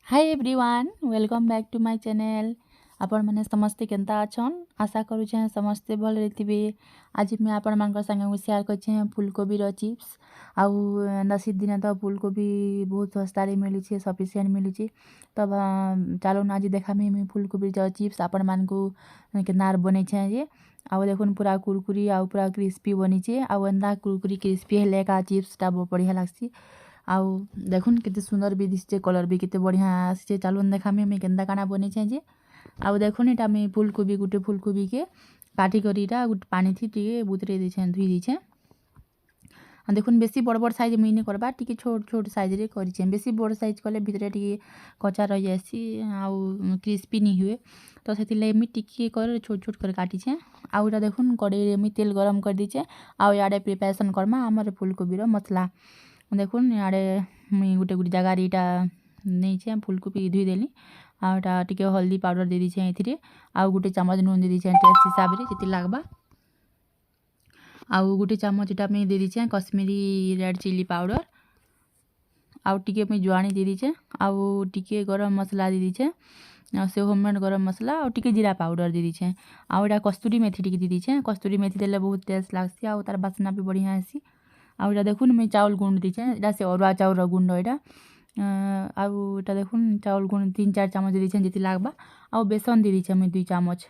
Hi everyone welcome back to my channel. आपण मैंने समस्ते केंता अछन आशा करुछे समस्ते भल रहिथिबे। आज मैं आपण मानकर संगे शेयर करछे फूलकोबी रो चिप्स। आउ नसीब दिन तो फूलकोबी बहुत सस्ता रे मिली छे, सफिशिएंट मिली छे। तब चलो ना आज देखा मैं फूलकोबी रो चिप्स आपण मान को केनार बने छे जे। आउ देखुन पूरा कुरकुरी आउ पूरा क्रिस्पी बनी छे। आउ एंदा कुरकुरी क्रिस्पी हेले का चिप्स टा बढ़िया लागसी। आउ देखुन केते सुंदर भी दिसचे, कलर भी केते बढ़िया आसचे। चलुन देखामी मैं केनता काना बनेछे जे। आउ देखुन एटा मैं फूलकोबी गुटे फूलकोबी के काटी करी इटा गुटे पानी थी टिके बुतरे देछे, धुई देछे। देखुन बेसी बड़ बड़ साइज मुई नहीं करबा, टिके छोट छोट साइज रे करिछे। बेसी बड़ साइज कले भितरे टिके कच्चा रह जासी आउ क्रिस्पी नहीं हुए, तो सेति ले मी टिके कर छोट छोट कर काटिछे। आउ एटा देखुन कड़ाई रे मी तेल गरम कर दीछे। आउ याडे प्रिपरेशन करमा हमर फूलकोबी रो मसला। देखुन याडे मुई गुटे गुटे जगह रे इटा नहीं फूलकोबी धुई देली। आउ एटा टिके हल्दी पाउडर दे दीछे एथिरे। आउ गुटे चामच नून दे दीछे टेस्ट हिसाब रे जेति लागबा। आउ गुटे चामच इटा मैं दे दीछे कश्मीरी रेड चिली पाउडर। आउ टिके मैं जुआनी दे दीछे। आउ टिके गरम मसला दे दीछे, से होममेड गरम मसला। आउ टिके जीरा पाउडर दे दीछे। आउ एटा कस्तूरी मेथी टिके दे दीछे। कस्तूरी मेथी देले बहुत टेस्ट लागसी आउ तार बास्ना भी बढ़िया आसी। आउ एटा देखुन मैं चाउल गुंड दीछे, एटा से अरुआ चाउल रो गुंड एटा। आउ एटा देखुन चाउल गुंड 3-4 चामच दे दीछे जेति लागबा। आउ बेसन दे दीछे मैं 2 चामच।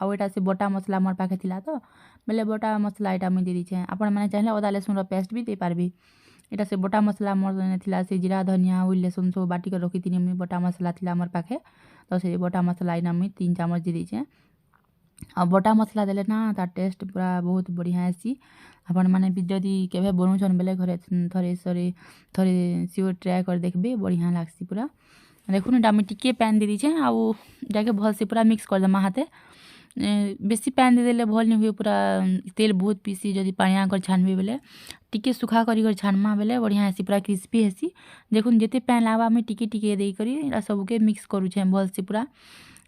आउ एटा से बटा मसला मोर पाखे थिला तो बेले बटा मसला एटा मैं दे दीछे। आपण माने चाहिले अदा लहसुन रो पेस्ट भी दे पारबी। एटा से बटा मसला मोर ने थिला से जीरा धनिया उल लहसुन सब बाटी कर रखी थिनी मैं। बटा मसला थिला मोर पाखे, तो से बटा मसला इना मैं 3 चामच दे दीछे। आ बटा मसला देले ना तार टेस्ट पूरा बहुत बढ़िया आसी। आपण माने भी जदि केबे बनुछन बेले घरे थरे सियोर ट्राई कर देखबे, बढ़िया लागसी पूरा। देखुन एटा मैं टिके पैन दे दीछे। आउ जाके भल से पूरा मिक्स कर देमा हाथे। बेसी पैन दे देले भल नहीं हुए, पूरा तेल बहुत पीसी जदि पानिया कर छानबे बेले टिके सुखा करी कर छानमा बेले बढ़िया आसी, पूरा क्रिस्पी हेसी। देखुन जेते पैन लावा मैं टिके टिके दे करी एटा सबके मिक्स करूछे भल से पूरा।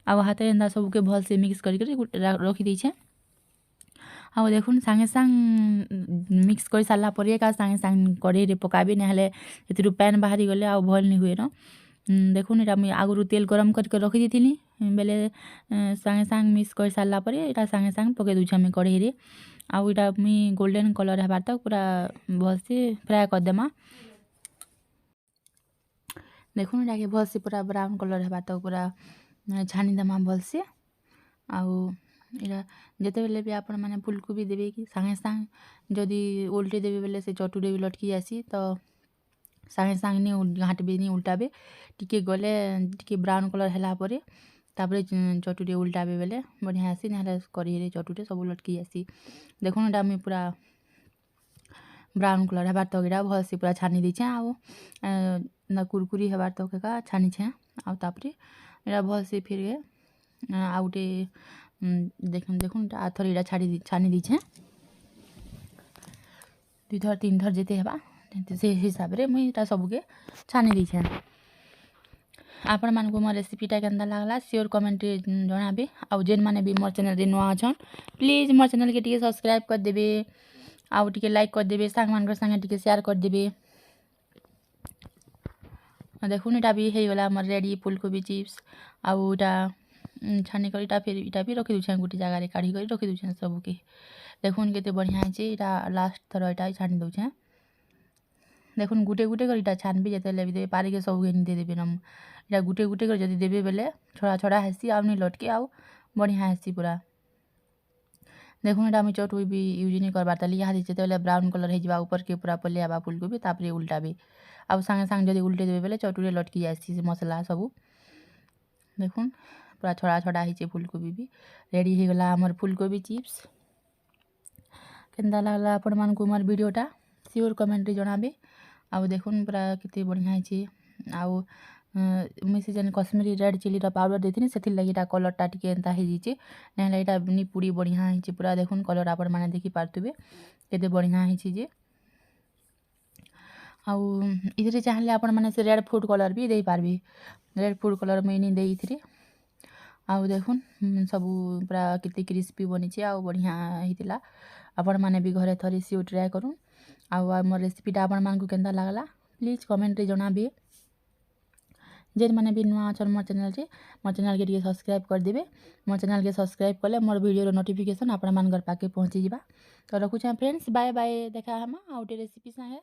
आउ हाथे एंदा सबके भल से मिक्स करी रखी देछे। आउ देखुन सांगे सांग मिक्स कर सारा पर एका सांगे सांग कढ़ाई रे पकाबे, नहले एतिरु पैन बाहरी गले आउ भल नहीं हुए न। देखुन एटा मुई आगुरु तेल गरम करके रखी देथिनी बेले सांगे सांग मिक्स कर सारा पर एटा सांगे सांग पके दुछे मैं कढ़ाई रे। आउ एटा मुई गोल्डन कलर हेबार तक पूरा भल से फ्राई कर देमा। देखुन एटा के भल से पूरा ब्राउन कलर हेबार तक पूरा छानी देमा भल से। आउ एटा जेतेबेले भी आपण माने फूलकोबी देबे कि सांगे सांग जदि उल्टे देबे बेले से चटुरे भी लटकी जासी, तो सांगे सांग नहीं घाटबे नहीं उल्टाबे। टिके गले टिके ब्राउन कलर हैला परे तापरे चटुरे उल्टाबे बेले बढ़िया आसी, नहले कढ़ाई रे चटुरे सब लटकी जासी। देखुन एटा मैं पूरा ब्राउन कलर हेबार तक एटा भल से पूरा छानी देछे। आउ ना कुरकुरी हेबार तक का छानी छे। आउ तापरे एटा भल से फिर आउ गुटे देखुन देखुन आथर एटा छानी दीछे। 2 थर 3 थर जेते हेबा से हिसाब रे मुई एटा सबके छानी दीछे। आपण मानको मोर रेसिपीटा केनता लागला श्योर कमेंट रे जणाबे। आउ जेन माने भी मोर चैनल रे नुआ अछन प्लीज मोर चैनल के टिके सब्सक्राइब कर देबे। आउ टिके लाइक कर देबे, सांग मानकर संगे टिके शेयर कर देबे। देखुन एटा भी हे गला मोर रेडी फूलकोबी चिप्स। आउ एटा छानी कर इटा फिर इटा भी रखी दुछे गुटे जगह रे काढ़ी कर रखी दुछे सबके। देखुन केते बढ़िया आइछे। इटा लास्ट थर इटा छानी दउछे। देखुन गुटे गुटे कर इटा छानबे जेतेले भी देबे पारी के सबके नहीं दे देबे नम। इटा गुटे गुटे कर जदि देबे बेले छोड़ा छोड़ा हेसी आउ नहीं लटके आउ बढ़िया हेसी पूरा। देखुन एटा मैं चटुई भी यूज नहीं करबार ताली यहाँ जेतेले ब्राउन कलर हे जिबा ऊपर के पूरा पले आबा फूलकोबी तापरे उल्टाबे। आउ सांगे सांग जदि उल्टे देबे बेले चटुरे लटकी जासी से मसला सबु। देखुन पूरा छोड़ा छोड़ा हिचे फूलकोबी भी रेडी हो गला हमर फूलकोबी चिप्स। केनता लागला आपण मानकु मोर वीडियोटा श्योर कमेंट रे जणाबे। आउ देखुन पूरा केते बढ़िया हिचे। आउ मुई से जन कश्मीरी रेड चिली रा पाउडर देथिनी सेथिर लागि एटा कलरटा टिके एंता हे जिचे, नहले एटा नि पूरी बढ़िया हिचे पूरा। देखुन कलर आपण माने देखि पारतुबे केते बढ़िया हिचे जे। आउ इधरे चाहले आपण माने से रेड फूड कलर भी देई पारबे। रेड फूड कलर मैं नहीं देई इथिरे। आउ देखुन सबू पूरा केते क्रिस्पी बनिचे आउ बढ़िया हितिला। आपण माने भी घरे थरे सियो ट्राई करूँ। आउ मोर रेसिपीटा आपण मानकु केनता लागला प्लीज कमेंट रे जणाबे। जेन मैंने भी नुआ अछन मोर चैनल चे मोर चैनल के सब्सक्राइब करदेवे। मोर चैनल के सब्सक्राइब कले मोर वीडियो नोटिफिकेशन आपण मानकर पाके पहुँची जावा। तो रखुछे फ्रेंड्स, बाय बाय। देखा हम आउटे रेसिपी संगे।